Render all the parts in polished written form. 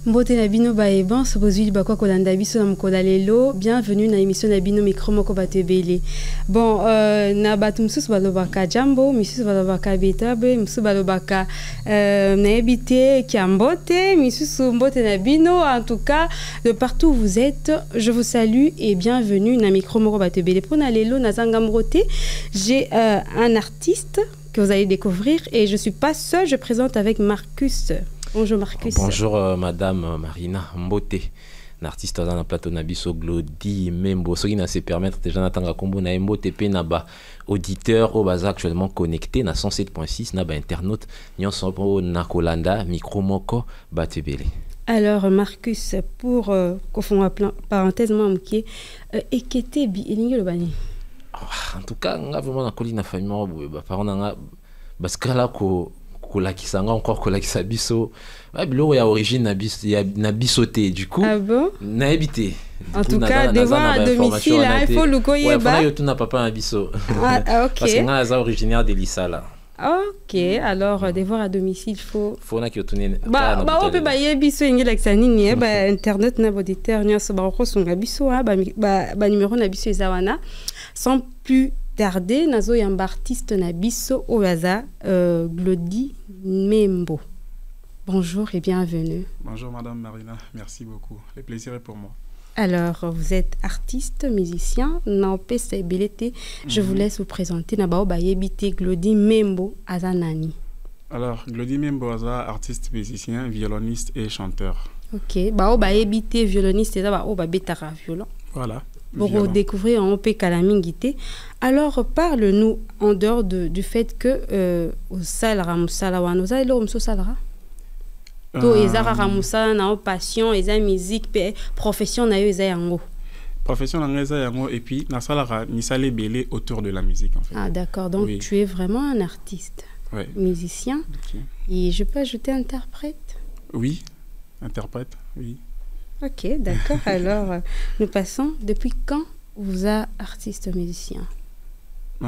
Mbote Nabino Baeban, Sobozui Bakwa Kolanda Biso Namkodalelo, bienvenue dans l'émission Nabino Micro Moko Batebele. Bon, na batumsus balobaka Jambo, Missus balobaka Betabe, Missus balobaka Naebite Kiambote, Missus Mbote Nabino. En tout cas, de partout où vous êtes, je vous salue et bienvenue dans Micro Moko Batebele. Pour Nalelo Nazangamrote, j'ai un artiste que vous allez découvrir et je ne suis pas seule, je présente avec Marcus. Bonjour Marcus. Bonjour Madame Marina Mbote, un artiste dans le plateau Nabiso Glody Membo. Ce qui n'a se permettre déjà d'entendre combo na Mbote pe na ba auditeur au bas actuellement connecté na 107.6 na ba internaute nyon sompo na Kolanda micro moko batebele. Alors Marcus, pour qu'on fasse parenthèse moi qui ekete bi elingi lo bani. En tout cas, on a vraiment la colline famille bah par on parce que là kola kisanga encore kola kisabiso bilo ya origine na bisoté du coup na habité en tout cas devoir à domicile il faut le koyeba ouais tu n'as pas un biso OK parce que on est originaire de Lissala. OK, alors devoir à domicile faut na ki otune ba on peut ba yebiso ngela ksanini ba internet na auditeur nyoso ba ko sunga biso ba numéro na biso ezawana sans plus tarder nazo yamba artiste na biso oyaza Glody Membo. Bonjour et bienvenue. Bonjour Madame Marina, merci beaucoup. Le plaisir est pour moi. Alors, vous êtes artiste, musicien, n'empêche belete. Je vous laisse vous présenter na bao ba yebite Glody Membo azanani. Alors, Glody Membo aza artiste, musicien, violoniste et chanteur. OK, bao ba yebite violoniste et ba o ba betara violon. Voilà. Pour découvrir en OP Kalamingité. Alors, parle-nous en dehors du fait que au Salara Moussala Wanoza, il y a Salara. To ezara Ramusala na passion, eza musique, profession na yo eza yango. Profession na eza yango et puis na Salara misale belé autour de la musique en fait. Ah d'accord, donc oui. Tu es vraiment un artiste, musicien. Okay. Et je peux ajouter interprète? Oui, interprète, oui. OK, d'accord. Alors, nous passons. Depuis quand vous êtes artiste musicien?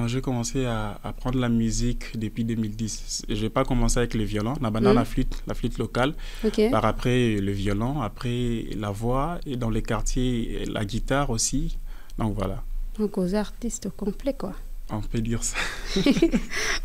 J'ai commencé à apprendre la musique depuis 2010. Je n'ai pas commencé avec le violon, la flûte locale. Okay. Par après le violon, après la voix et dans les quartiers, la guitare aussi. Donc voilà. Donc aux artistes complets quoi. On peut dire ça.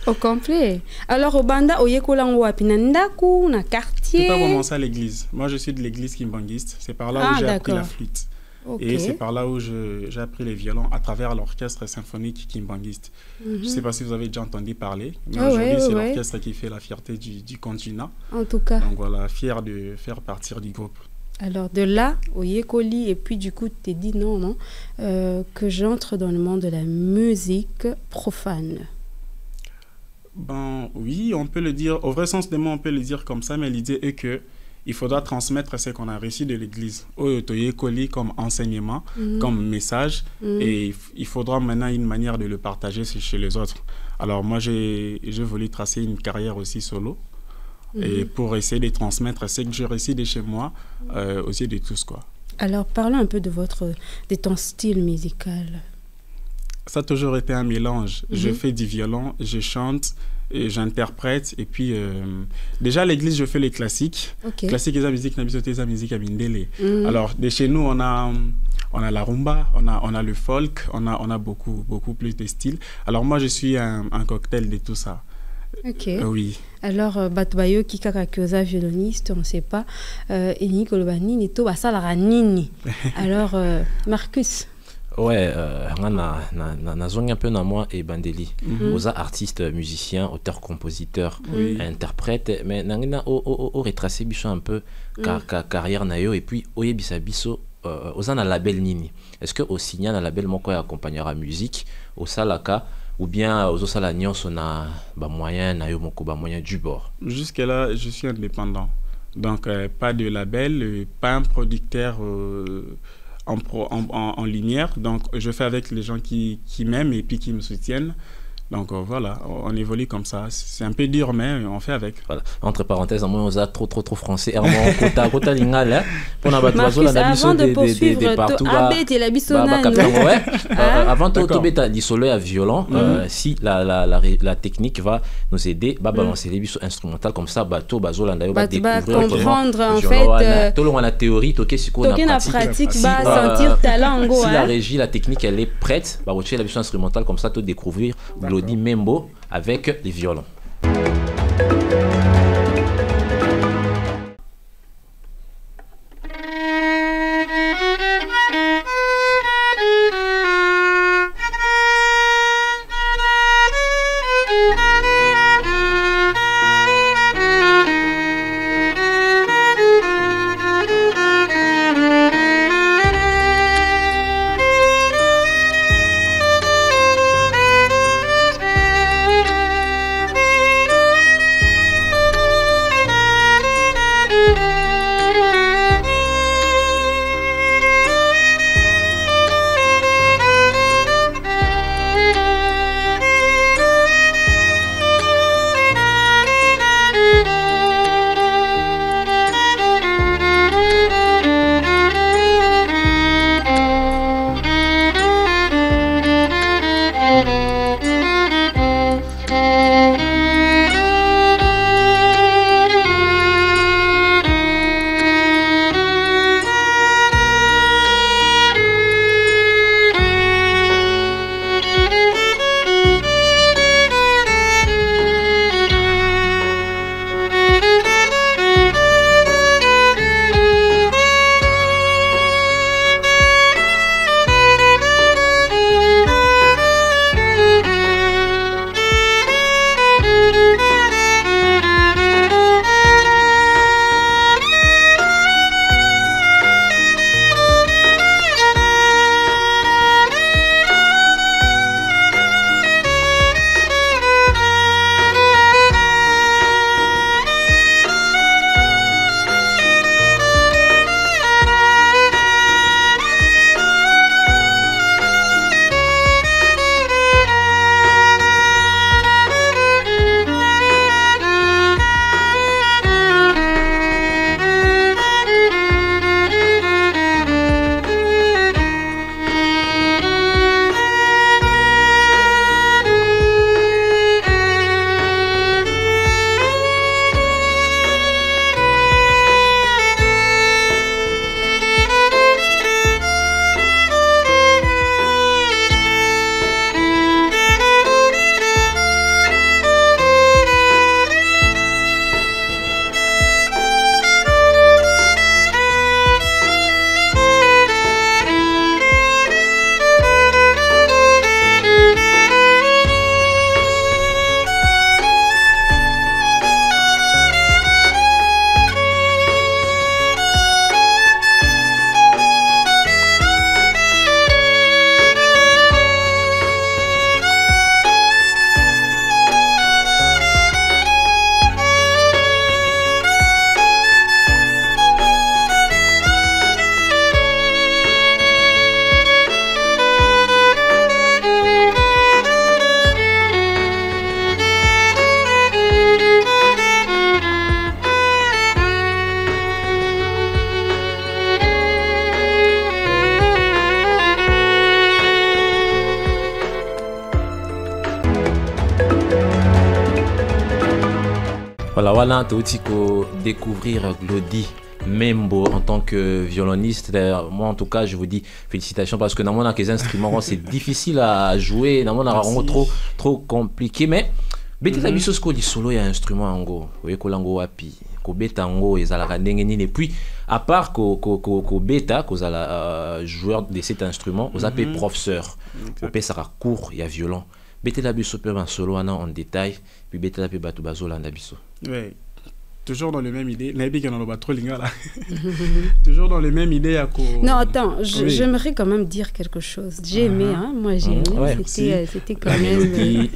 Au complet. Alors, au banda, au yekolango apinandaku, na quartier. Je n'ai pas commencé à l'église. Moi, je suis de l'église kimbangiste. C'est par là où j'ai appris la flûte. Okay. Et c'est par là où j'ai appris les violons à travers l'orchestre symphonique kimbangiste. Je ne sais pas si vous avez déjà entendu parler. Mais aujourd'hui, c'est l'orchestre qui fait la fierté du continent. En tout cas. Donc voilà, fier de faire partir du groupe. Alors de là, au Yekoli, et puis du coup, tu t'es dit non, que j'entre dans le monde de la musique profane. Ben oui, on peut le dire, au vrai sens des mots, on peut le dire comme ça, mais l'idée est que il faudra transmettre ce qu'on a reçu de l'Église, au Yekoli comme enseignement, comme message, et il faudra maintenant une manière de le partager chez les autres. Alors moi, j'ai voulu tracer une carrière aussi solo. Et pour essayer de transmettre ce que j'ai reçu de chez moi aussi de tous quoi. Alors parlons un peu de ton style musical. Ça a toujours été un mélange. Je fais du violon, je chante, et j'interprète et puis déjà à l'église je fais les classiques. Classiques et la musique la musique à Mindele. Alors de chez nous on a la rumba, on a le folk, on a beaucoup plus de styles. Alors moi je suis un cocktail de tout ça. OK. Oui. Alors Batbayo qui kakakoza violoniste, on ne sait pas Eni Kolobani ni to basala nini. Alors Marcus. Ouais, na zongi un peu na moi et Bandeli. Oza artiste, musicien, auteur, compositeur, interprète, mais nangina o retracer biso un peu carrière na yo et puis oyebisa biso oza na label nini. Est-ce que au signa na label moko ya accompagnera musique au salaka ou bien aux osala nyonso na ba moyen na yo moko ba moyen du bord? Jusque là, je suis indépendant. Donc pas de label, pas un producteur en lumière. Donc je fais avec les gens qui m'aiment et puis qui me soutiennent. Donc voilà, on évolue comme ça. C'est un peu dur, mais on fait avec. Voilà. Entre parenthèses, moi, on a trop français. Avant de poursuivre, avant de l'isoler à violon, si la technique va nous aider, va balancer les bisous instrumentales comme ça, bateau, bazolanda, va découvrir comprendre en fait. Tout le monde la théorie, toquer si on a pratique, va sentir talent. Si la régie, la technique, elle est prête, va retirer la bisou instrumentale comme ça, tout découvrir Glody Membo avec les violons. Voilà, tu as découvrir Glody Membo en tant que violoniste. Moi, en tout cas, je vous dis félicitations parce que dans mon les instruments, c'est difficile à jouer. Dans mon trop compliqué. Mais, il solo, il y a un instrument en go. Vous voyez, kolango wapi. Beta ngo et puis à part ko beta ko joueur de cet instrument vous appelez professeur au pe sera cours il y a violon beta la biso pe en solo en détail puis beta la pe batu bazola na biso. Oui. toujours dans les mêmes idées. Toujours dans les mêmes idées. Non, attends, j'aimerais quand même dire quelque chose. J'ai aimé, hein, moi j'ai aimé. Ouais. C'était quand même.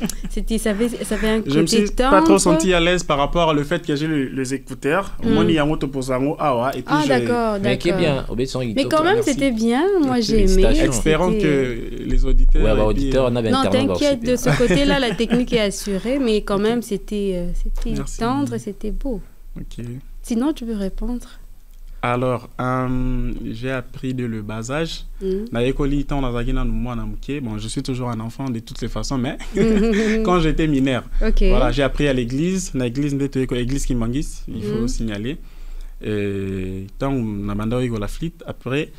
Ça avait un côté. Je me suis pas trop senti à l'aise par rapport au fait que j'ai les écouteurs. D'accord. Mais qui est bien. Mais quand même, c'était bien. Moi j'ai aimé. Espérons que les auditeurs. Ouais, auditeurs, on avait non, t'inquiète, de ce côté-là, la technique est assurée, mais quand même, c'était tendre et c'était beau. Ok. Sinon, tu peux répondre. Alors, j'ai appris dès le bas âge. Bon, je suis toujours un enfant de toutes les façons, mais quand j'étais mineur, voilà, j'ai appris à l'église. L'église Kimbangis, il faut signaler. Tant on a la flûte, après,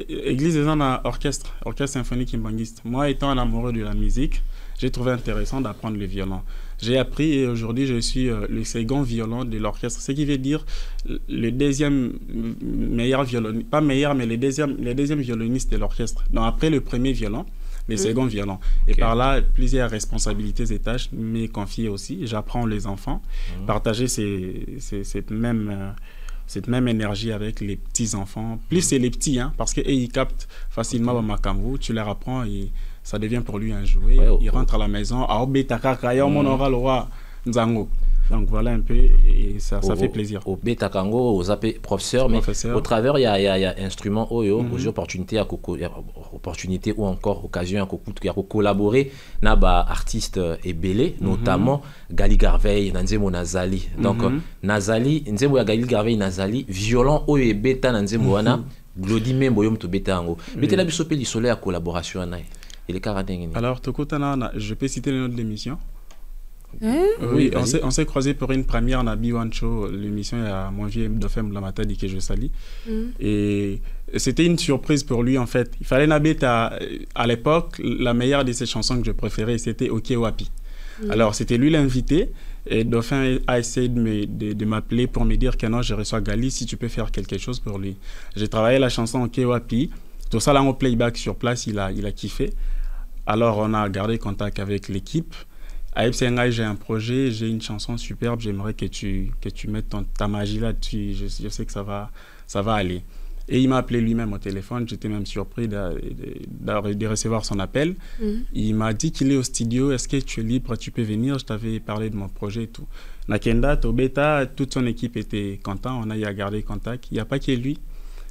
l'église est un orchestre symphonique Kimbangis. Moi, étant un amoureux de la musique, j'ai trouvé intéressant d'apprendre le violon. J'ai appris et aujourd'hui je suis le second violon de l'orchestre, ce qui veut dire le deuxième meilleur violoniste, pas meilleur mais le deuxième violoniste de l'orchestre. Donc après le premier violon, le second violon. Et par là, plusieurs responsabilités et tâches m'est confiées aussi. J'apprends les enfants, partager cette même énergie avec les petits-enfants. Plus c'est les petits, hein, parce qu'ils captent facilement Makambu, tu leur apprends et ça devient pour lui un jouet. Il rentre à la maison, donc voilà un peu, et ça fait plaisir. Au Betakango, aux AP professeurs, mais au travers, il y a instruments, aux opportunités ou encore occasion à collaborer avec artistes et belé, notamment Gali Garvey, Nanzemo Nazali. Donc, Nazali, Nzemo ya Gali Garvey Nazali, violon, ou et beta Nanzemo wana, Glody Membo yom to betango. Bete la bisope li soleil à collaboration anaï. Alors, Tokotana, je peux citer le nom de l'émission. Oui, on s'est croisés pour une première à B1 Show, l'émission à mon vieux Dofem Lamata dit que je salis. Et c'était une surprise pour lui en fait. Il fallait n'habiter à l'époque, la meilleure de ses chansons que je préférais, c'était Ok Wapi. Alors, c'était lui l'invité. Et Dauphin a essayé de m'appeler pour me dire que non, je reçois Gali, si tu peux faire quelque chose pour lui. J'ai travaillé la chanson Ok Wapi. Tout ça là en playback sur place, il a kiffé. Alors, on a gardé contact avec l'équipe. À Epsengai, j'ai un projet, j'ai une chanson superbe. J'aimerais que tu mettes ta magie là-dessus. Je sais que ça va aller. Et il m'a appelé lui-même au téléphone. J'étais même surpris de recevoir son appel. Il m'a dit qu'il est au studio. Est-ce que tu es libre? Tu peux venir? Je t'avais parlé de mon projet et tout. Nakenda, Tobeta, toute son équipe était content. On a eu à garder contact. Il n'y a pas que lui.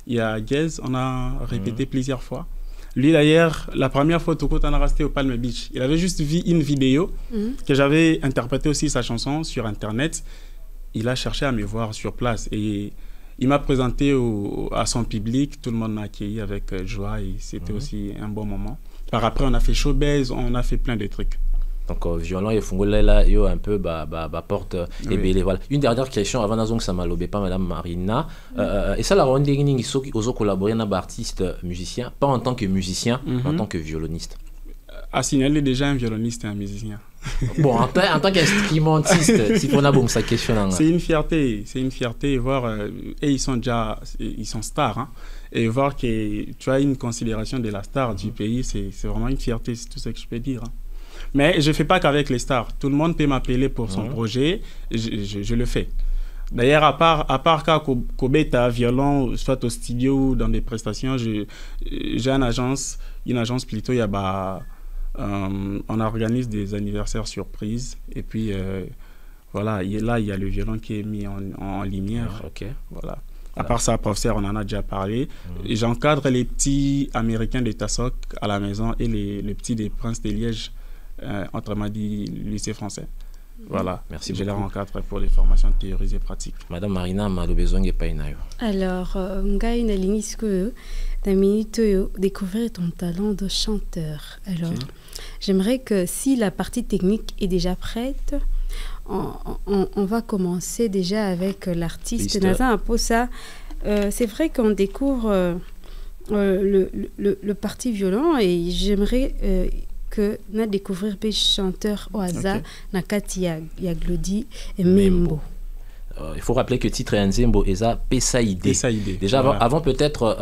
Il y a Gez. On a répété plusieurs fois. Lui, d'ailleurs, la première fois, Toko Tana resté au Palm Beach. Il avait juste vu une vidéo que j'avais interprété aussi sa chanson sur Internet. Il a cherché à me voir sur place et il m'a présenté à son public. Tout le monde m'a accueilli avec joie et c'était aussi un bon moment. Par après, on a fait showbiz, on a fait plein de trucs. Donc, violon et Fungola, là, il y a un peu porte et belé. Voilà. Une dernière question avant d'azong ça m'a lobé pas, Madame Marina. Et ça, la ronde des guinées, ils ont collaboré avec artistes musiciens, pas en tant que musicien, en tant que violoniste. À signaler déjà un violoniste et un musicien. Bon, en tant qu'instrumentiste, si on a bon sa question. C'est une fierté, voir, et ils sont stars, hein, et voir que tu as une considération de la star du pays, c'est vraiment une fierté, c'est tout ce que je peux dire. Hein. Mais je ne fais pas qu'avec les stars. Tout le monde peut m'appeler pour son projet. Je le fais. D'ailleurs, à part quand Kobeta, violon, soit au studio ou dans des prestations, j'ai une agence plutôt, on organise des anniversaires surprises. Et puis, voilà, là, il y a le violon qui est mis en lumière. Voilà. À part ça, professeur, on en a déjà parlé. J'encadre les petits Américains de Tassoc à la maison et les petits des Princes de Liège. Autrement dit, lycée français. Voilà, merci. Je les encadre pour les formations théorisées et pratiques. Madame Marina, ma besoin de painayo. Alors, ngai na lingisque na minute découvrir ton talent de chanteur. Alors, j'aimerais que si la partie technique est déjà prête, on va commencer déjà avec l'artiste Naza Aposa. C'est vrai qu'on découvre le parti violon et j'aimerais que na découvrir des chanteurs au hasard na kati ya Glody et Membo. Il faut rappeler que titre Nzembo et ça Pesaïdé. Déjà avant peut-être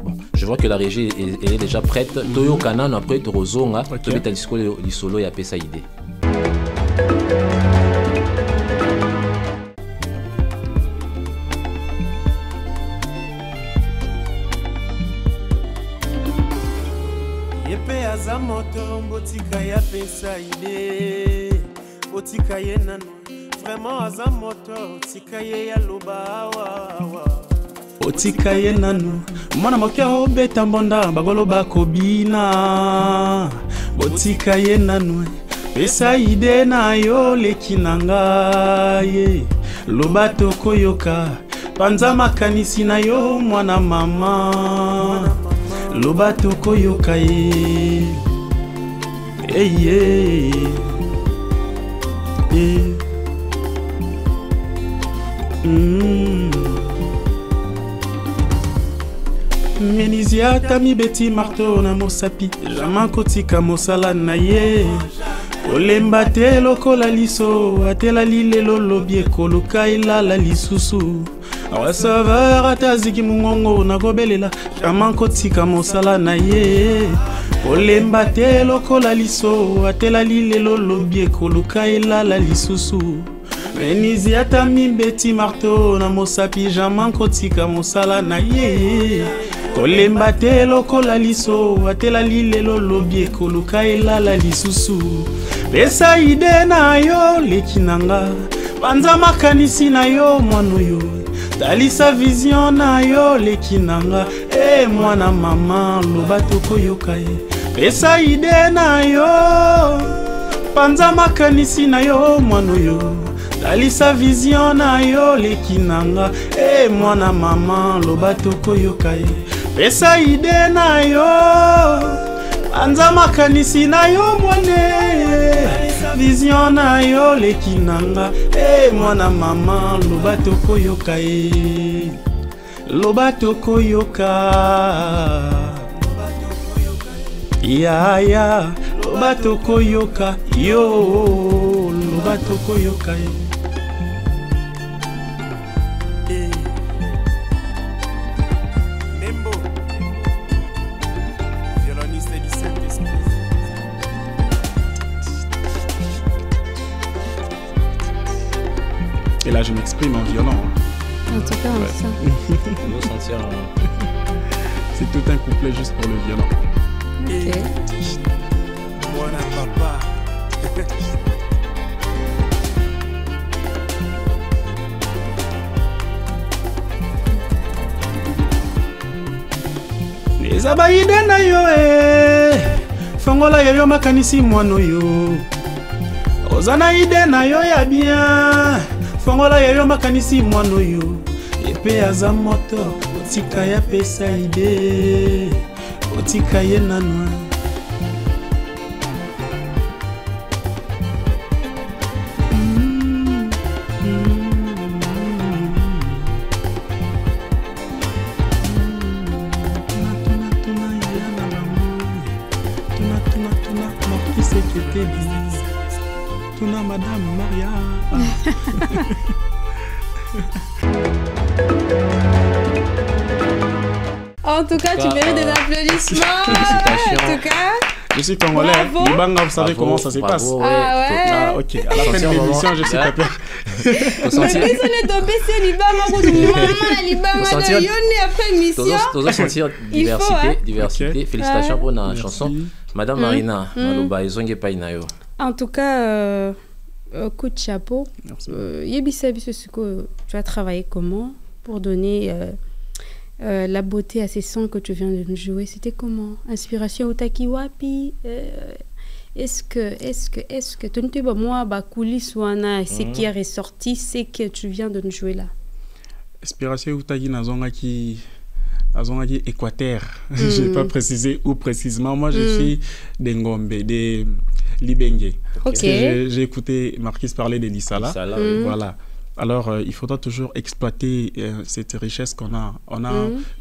bon, je vois que la régie elle est déjà prête. Toyo Kanan après Torozonga, to beta disco li solo ya Pesaïdé. Otika ya pesa ide, otika ye nano, vraiment aza moto, otika ye ya loba wa. Otika ye nano, mwana mokia obeta mbonda, bagolo bakobina. Otika ye nano, pesa ide na yo leki nanga ye. Loba tokoyoka, panza makanisi na yo mwana mama. Loba tokoyoka ye. Hey, yeah. Yeah. Menizia tami beti marto na mosapi, jaman kotika mosala na ye. Olemba te lokola liso, atela lilelo lobie koluka ilala lisusu. Awa sauveur ataziki mungongo na gobelela, jaman kotika mosala na ye. Olemba te lokola liso, atela lilelo lobie koluka ilala lisusu. Menizia atami beti marto na mosapi, jaman kotika mosala na ye. Olemba te lokola liso, atela lilelo lobie koluka ilala lisusu. Pesa ide na yo leki nanga, panza makanisi na yo mwano yo. Talisa vision na yo leki nanga, mwana mama loba tokoyoka ye. Pesa ide na yo, panza makanisi na yo mwano yo. Talisa vision na yo leki nanga, mwana mama loba tokoyoka ye. Pesa ide na yo, panza makanisi na yo mwane. Vision na yo leki nanga, mwana mama loba tokoyoka ye. Loba tokoyoka. Ya, loba tokoyoka yo. Loba tokoyoka ye. Membo, violoniste du Saint-Esprit. Et là, je m'exprime en violon. En tout cas, Ouais. ça. On va sentir C'est tout un couplet juste pour le violon. Ok. Mwana papa. Nezaba ide na yo fongola yo makanisi mwano yo. Ozana ide na yo ya bien, fongola yo makanisi mwano yo. Epe aza moto, otika ya pesa ide, otika ye nanwa. Tuna Madame Maria. En tout cas, tu mérites des applaudissements. Félicitations. En tout cas. Je suis congolais. Bravo. Libanga, vous savez comment ça se passe. Ouais. Ah ouais. Ah, ok. À la fin de l'émission, je suis pas peur. Faut Mais sentir, puis, on est tombé sur Libama, maman, Libama, Faut sentir- de Yoni après émission. t'oses sentir Il faut, diversité, hein. diversité. Ok. Félicitations Ouais. pour la Merci. chanson. Madame Marina, Maloba, Ezonge Painayo. En tout cas, coup de chapeau. Merci. Yebisa Biso Suko, tu as travaillé comment pour donner la beauté à ces sons que tu viens de nous jouer? C'était comment? Inspiration Utaki Wapi? Est-ce que tu ne te vois moi, coulisses ou ce qui est ressorti, c'est que tu viens de nous jouer là? Inspiration Utagi Nazongaki Équateur. Je n'ai pas précisé où précisément. Moi, je suis d'Engombe, de Libengue. Ok. Parce que j'ai écouté Marquis parler de Lissala. Ça, là, oui. Voilà. Alors, il faudra toujours exploiter cette richesse qu'on a. On a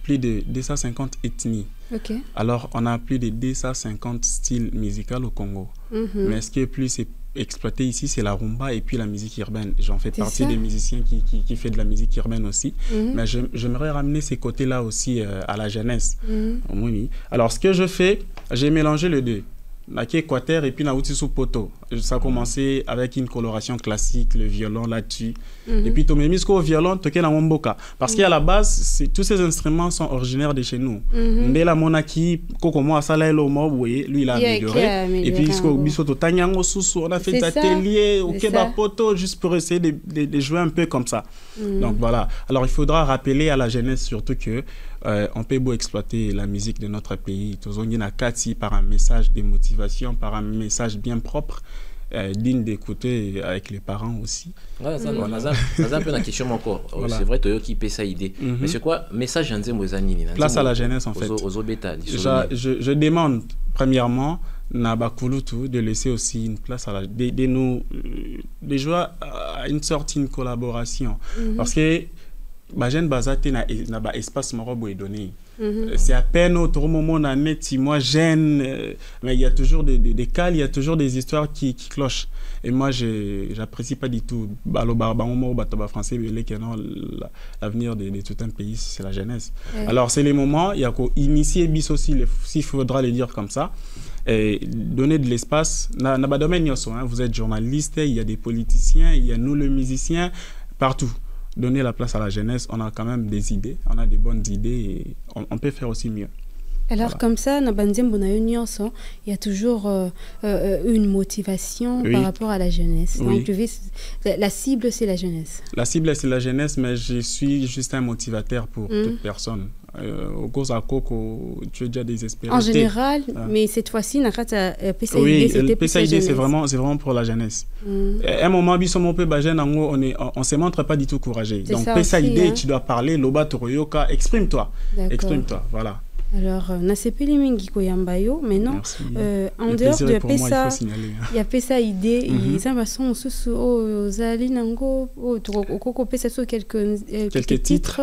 plus de 250 ethnies. Ok. Alors, on a plus de 250 styles musicaux au Congo. Mais ce qui est plus exploité ici, c'est la rumba et puis la musique urbaine. J'en fais C'est partie ça. des musiciens qui fait de la musique urbaine aussi. Mais j'aimerais ramener ces côtés-là aussi à la jeunesse. Oui. Alors, ce que je fais, j'ai mélangé les deux. Naki Équateur et puis Naouti sous poto. Ça a commencé avec une coloration classique, le violon là-dessus. Et puis Tomémisco au violon, toqué dans Mboka. Parce qu'à la base, tous ces instruments sont originaires de chez nous. Ndela Monaki, Kokomo Asala lui il a amélioré. Et puis Bisoto Tanyango Susu, on a fait des ateliers au Keba Poto juste pour essayer de jouer un peu comme ça. Donc voilà. Alors il faudra rappeler à la jeunesse surtout que on peut beau exploiter la musique de notre pays, par un message de motivation, par un message bien propre, digne d'écouter avec les parents aussi. Ouais, ça, un peu la question encore. Voilà. C'est vrai, tu as qui paie ça idée. Mais c'est quoi message place à la jeunesse en fait. Je demande premièrement Nabakulutu de laisser aussi une place à la de jouer à une sorte de collaboration parce que Bajen Bazate n'a pas espace marobo est donné. C'est à peine au moment où on est moi jeune, mais il y a toujours des cas, il y a toujours des histoires qui clochent. Et moi, j'apprécie pas du tout. Français, l'avenir de tout un pays, c'est la jeunesse. Alors, c'est les moments, il y a qu'à initier bis aussi, s'il faudra le dire comme ça, et donner de l'espace. Vous êtes journaliste, il y a des politiciens, il y a nous, les musiciens, partout. Donner la place à la jeunesse, on a quand même des idées, on a des bonnes idées et on peut faire aussi mieux. Alors voilà. Comme ça, il y a toujours une motivation par rapport à la jeunesse. Donc la cible, c'est la jeunesse. La cible, c'est la jeunesse, mais je suis juste un motivateur pour toute personne. Au cause à Coco, tu es déjà désespéré. En général, mais cette fois-ci, le PCID, c'est vraiment pour la jeunesse. À un moment, on ne se montre pas du tout courageux. Donc, PCID, tu dois parler, Loba Toroyoka, exprime-toi. Exprime-toi, voilà. Alors, Nasepeli Mingi Koyambayo, mais non, en dehors de PESA, il y a PESA idée, ils ont quelques titres.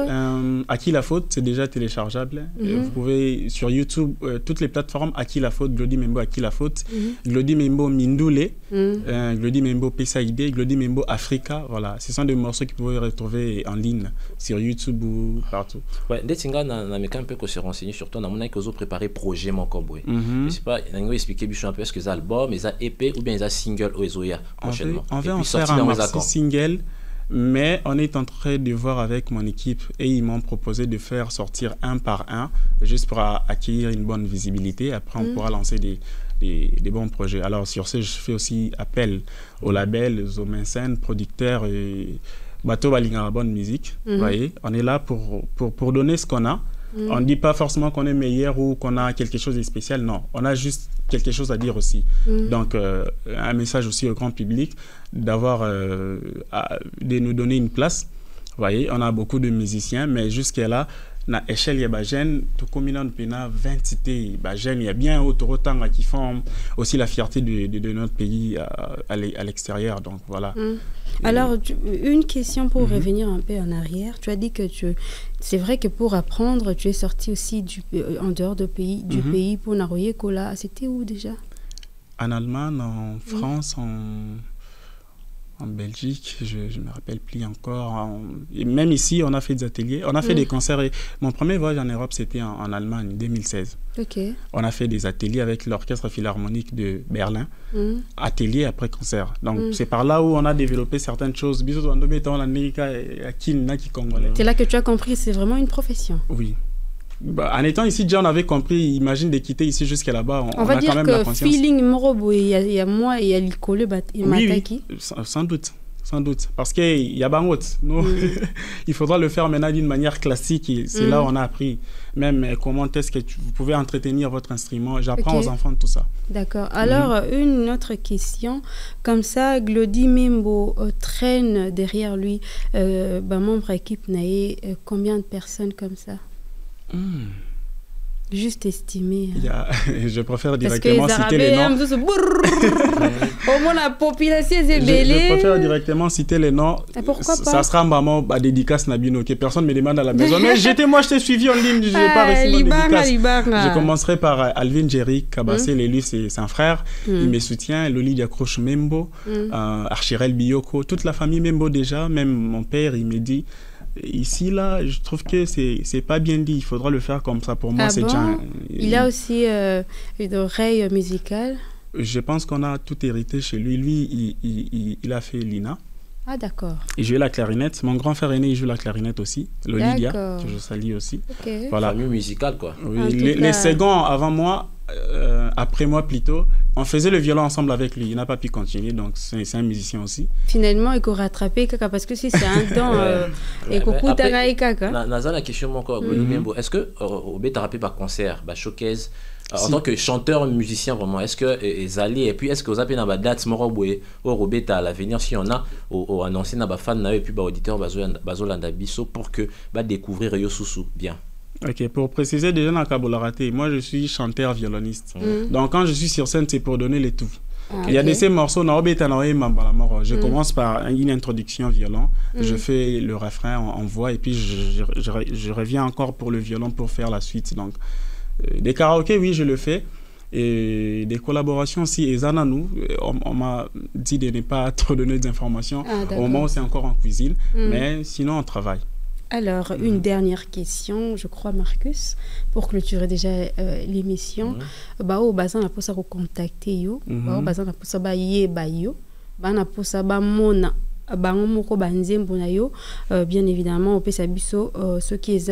À qui la faute, c'est déjà téléchargeable. Vous pouvez, sur YouTube, toutes les plateformes, à qui la faute, Glody Membo, à qui la faute, Glody Membo Mindule, Glody Membo PESA idée, Glody Membo Africa, voilà. Ce sont des morceaux que vous pouvez retrouver en ligne, sur YouTube ou partout. Ouais, Detinga, on a un peu se renseigner sur toi. On a préparé projet mon cowboy. Je sais pas, on va expliquer un peu est-ce que les albums, les EP ou bien les singles ou les prochainement. On va en faire un maxi single, mais on est en train de voir avec mon équipe et ils m'ont proposé de faire sortir un par un, juste pour acquérir une bonne visibilité. Après, on pourra lancer des bons projets. Alors sur ce, je fais aussi appel aux labels, aux mécènes, producteurs et Bateau Balinga bonne musique. Voyez, on est là pour donner ce qu'on a. On ne dit pas forcément qu'on est meilleur ou qu'on a quelque chose de spécial, non. On a juste quelque chose à dire aussi. Donc, un message aussi au grand public d'avoir, de nous donner une place. Vous voyez, on a beaucoup de musiciens, mais jusqu'à là, na échelle il y a Bajen, tout comme on a 20 cités Bajen, il y a bien autant qui font aussi la fierté de notre pays à l'extérieur. Donc voilà. Alors, une question pour revenir un peu en arrière. Tu as dit que c'est vrai que pour apprendre, tu es sorti aussi en dehors du pays pour Naroye Kola. C'était où déjà? En Allemagne, en France, en Belgique, je ne me rappelle plus encore. Et même ici, on a fait des ateliers, on a fait des concerts. Et mon premier voyage en Europe, c'était en Allemagne, en 2016. On a fait des ateliers avec l'Orchestre Philharmonique de Berlin, atelier après concert. Donc, c'est par là où on a développé certaines choses. C'est là que tu as compris, c'est vraiment une profession. Oui. En étant ici, déjà, on avait compris, imagine de quitter ici jusqu'à là-bas, on va a dire quand même que la conscience. Feeling Morobo, il y a moi et il y a l'Ikole et Mataki. Oui, sans doute. Parce qu'il y a Bangot. Il faudra le faire maintenant d'une manière classique. C'est là où on a appris même comment est-ce que vous pouvez entretenir votre instrument. J'apprends aux enfants tout ça. D'accord. Alors, une autre question. Comme ça, Glody Membo traîne derrière lui, membre équipe Naé, combien de personnes comme ça? Juste estimé. Je préfère directement citer les noms. Au moins la population est belle. Je préfère directement citer les noms. Pourquoi pas? Ça sera maman à dédicace Nabino, que personne ne me demande à la maison. Mais moi, je t'ai suivi en ligne, je n'ai pas reçu mon dédicace. Je commencerai par Alvin Jerry Kabassé, l'élu, c'est un frère. Il me soutient. Loli Diakroche Membo, Archirel Biyoko, toute la famille Membo déjà. Même mon père, il me dit. ici, là, je trouve que c'est pas bien dit. Il faudra le faire comme ça. Pour moi, c'est déjà... Il a aussi une oreille musicale. Je pense qu'on a tout hérité chez lui. Lui, il a fait l'INA. Ah, d'accord. Il jouait la clarinette. Mon grand frère aîné, il joue la clarinette aussi. L'Olidia, que je salue aussi. Okay. Voilà. Famille musicale, quoi. Oui, les seconds avant moi, après moi plutôt, on faisait le violon ensemble avec lui. Il n'a pas pu continuer, donc c'est un musicien aussi. Finalement, il faut rattraper Kaka parce que si c'est un temps, et coucou Taraï Kaka. Naza, la question, mon corps, est-ce que au tu as rappelé par concert, par showcase, en tant que chanteur, musicien, vraiment, est-ce que Zali, et puis est-ce que vous avez une date, au Robert à l'avenir, si on a, au annoncé, na fan, et puis auditeur, Bazolanda Bisso, pour que découvrir Yo Soussou, bien. Ok, pour préciser déjà dans Kabolarate, moi je suis chanteur violoniste. Donc quand je suis sur scène, c'est pour donner les tout. Il y a de ces morceaux, je commence par une introduction violon, je fais le refrain en voix et puis je reviens encore pour le violon pour faire la suite. Donc des karaokés, oui, je le fais. Et des collaborations aussi, et Zananou, on m'a dit de ne pas trop donner d'informations au moment où c'est encore en cuisine, mais sinon on travaille. Alors, une dernière question, je crois, Marcus, pour clôturer déjà l'émission. Bao bazan na posa ko contacter yo, bao bazan na posa ba yeba yo, ba na posa ba mona bango moko banzembo na yo, bien évidemment au pesa biso ce qui est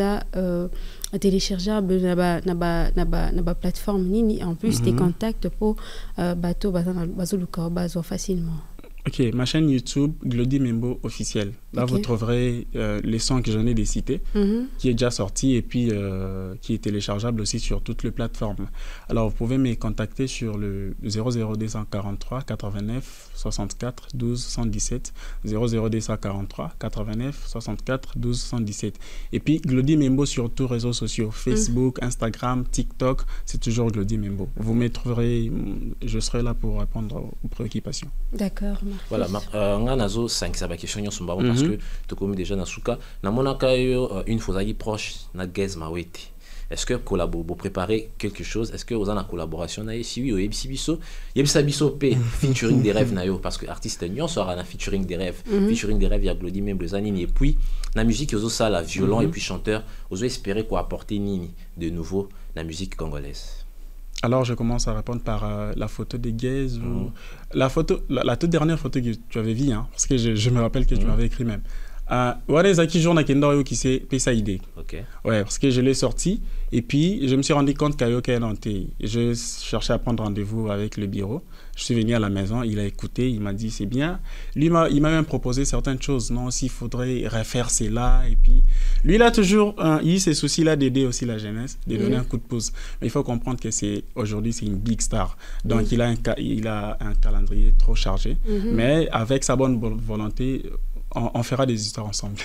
téléchargeable na ba plateforme nini, en plus des contacts pour bateau bazan bazoluka bazo facilement. Ok, ma chaîne YouTube, Glody Membo officiel. Là, vous trouverez les sons que j'en ai cités, qui est déjà sorti et puis qui est téléchargeable aussi sur toutes les plateformes. Alors, vous pouvez me contacter sur le 00243 89 64 12 117, 00243 89 64 12 117. Et puis, Glody Membo sur tous les réseaux sociaux, Facebook, Instagram, TikTok, c'est toujours Glody Membo. Vous me trouverez, je serai là pour répondre aux préoccupations. D'accord. Voilà, on a nazo 5 ça va question parce que tu connais déjà Nasuka na monaka une fois proche na Gez Mawete. Est-ce que vous préparez quelque chose? Est-ce que vous avez une collaboration? Si oui, il y a P featuring des rêves parce que artiste nyon sera un featuring des rêves, featuring des rêves il y a Glody même les années et puis la musique vous ça la violon et puis chanteur vous espérez quoi apporter nini de nouveau la musique congolaise. Alors, je commence à répondre par la photo des Gays. La toute dernière photo que tu avais vue, parce que je me rappelle que tu m'avais écrit même. Zaki jour Nakenda qui s'est payé idée. Ouais, parce que je l'ai sorti et puis je me suis rendu compte qu'Ayoka Nanté. Je cherchais à prendre rendez-vous avec le bureau. Je suis venu à la maison, il a écouté, il m'a dit c'est bien. Lui, il m'a même proposé certaines choses. Non, s'il faudrait refaire cela. Et puis, lui, il a toujours eu ces soucis-là d'aider aussi la jeunesse, de donner un coup de pouce. Mais il faut comprendre que aujourd'hui, c'est une big star. Donc, il a un calendrier trop chargé. Mais avec sa bonne volonté, on fera des histoires ensemble.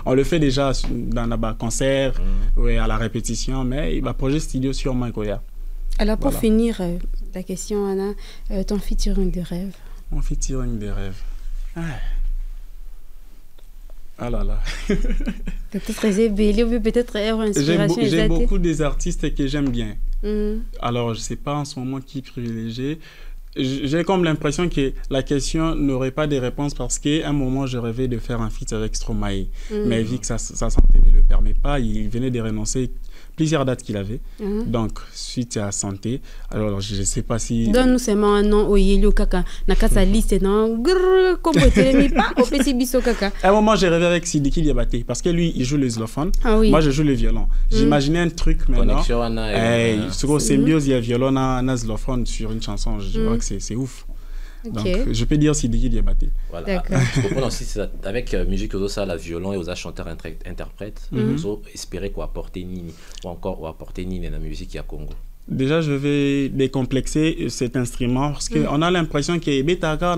On le fait déjà dans un concert, à la répétition, mais il va projet studio sur Magoya. Alors, pour finir, la question, Anna, ton featuring de rêve. Mon featuring de rêve. Ah là là. Peut-être Zébélé ou peut-être inspiration. J'ai beaucoup des artistes que j'aime bien. Alors, je ne sais pas en ce moment qui privilégier. J'ai comme l'impression que la question n'aurait pas de réponse parce qu'à un moment, je rêvais de faire un feat avec Stromae. Mais vu que sa santé ne le permet pas, il venait de renoncer plusieurs dates qu'il avait. Donc, suite à santé, alors je ne sais pas si... Donne-nous seulement un nom au Yelio Kaka. Nakasa liste, non? Comme pas au petit biso Kaka. À un moment, j'ai rêvé avec Sidiki Diabaté parce que lui, il joue le xylophone. Moi, je joue le violon. J'imaginais un truc maintenant. Sur symbiose, il y a violon et xylophone sur une chanson. Je vois que c'est ouf. Donc, je peux dire Sidiki Diabaté. Voilà. D'accord. Avec musique ça, la violon et aux chanteurs interprètes, vous espérez quoi apporter Nini ou encore apporter Nini dans la musique à Congo. Déjà, je vais décomplexer cet instrument parce qu'on a l'impression que Betaka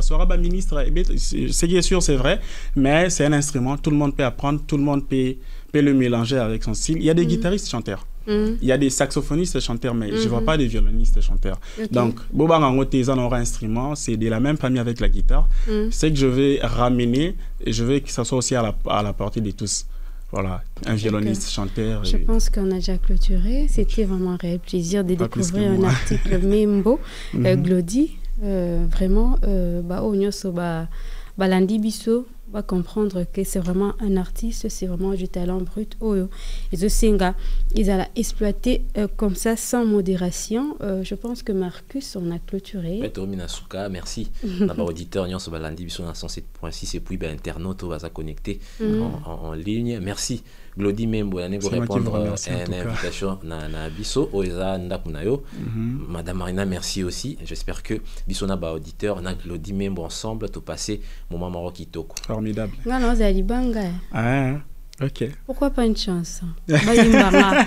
sera ministre. Ce qui est sûr, c'est vrai, mais c'est un instrument. Tout le monde peut apprendre, tout le monde peut le mélanger avec son style. Il y a des guitaristes chanteurs. Il y a des saxophonistes chanteurs, mais je ne vois pas des violonistes chanteurs. Donc, Boba Ngangote, ils ont un instrument, c'est de la même famille avec la guitare. C'est que je vais ramener et je veux que ça soit aussi à la portée de tous. Voilà, un violoniste, chanteur. Je pense qu'on a déjà clôturé. C'était vraiment un réel plaisir de découvrir un article Membo, Glody. Vraiment, Onyoso, Balandi Bisso, va comprendre que c'est vraiment un artiste, c'est vraiment du talent brut. Et ils allaient exploiter comme ça sans modération. Je pense que Marcus, on a clôturé. Merci. D'abord, auditeur, nous sommes à lundi, sur 107.6 et puis internaute, on va se connecter en ligne. Merci. Glody Membo, on va répondre à une invitation na Bisso, Oeza Ndakunayo. Madame Marina, merci aussi. J'espère que Bisso na ba auditeur, on a Glody Membo ensemble, tout passer moment Maroc Kitoko. Formidable. Non, non, c'est Alibanga. Ah, ok. Pourquoi pas une chance? Bayimbanga.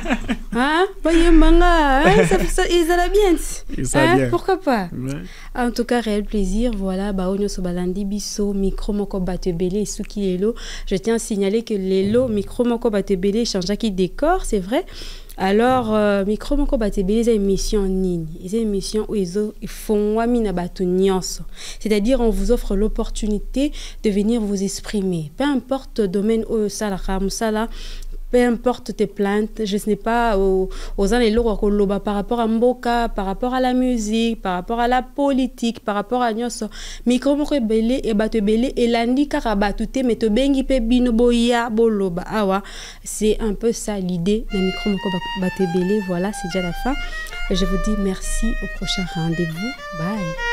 Hein? Bayimbanga. Hein? Ils allaient bien. Pourquoi pas? Ouais. En tout cas, réel plaisir. Voilà, Baonyo Sobalandi Bisso, Micro Moko Batebele, Suki Lelo. Je tiens à signaler que Lelo, Micro Moko Batebele, change qui décor, c'est vrai. Alors, Micro Moko Batebele, c'est une émission en ligne. C'est une émission où ils font Wamina Batunianso. C'est-à-dire, on vous offre l'opportunité de venir vous exprimer. Peu importe le domaine où ça la peu importe tes plaintes, je ne sais pas, aux par rapport à Mboka, par rapport à la musique, par rapport à la politique, par rapport à Nyos, Micro Moko Belé et Batebele et Landi Karabatute, mais te bengi pe binoboya boloba. Awa, c'est un peu ça l'idée de Micro Moko Batebele. Voilà, c'est déjà la fin. Je vous dis merci, au prochain rendez-vous. Bye.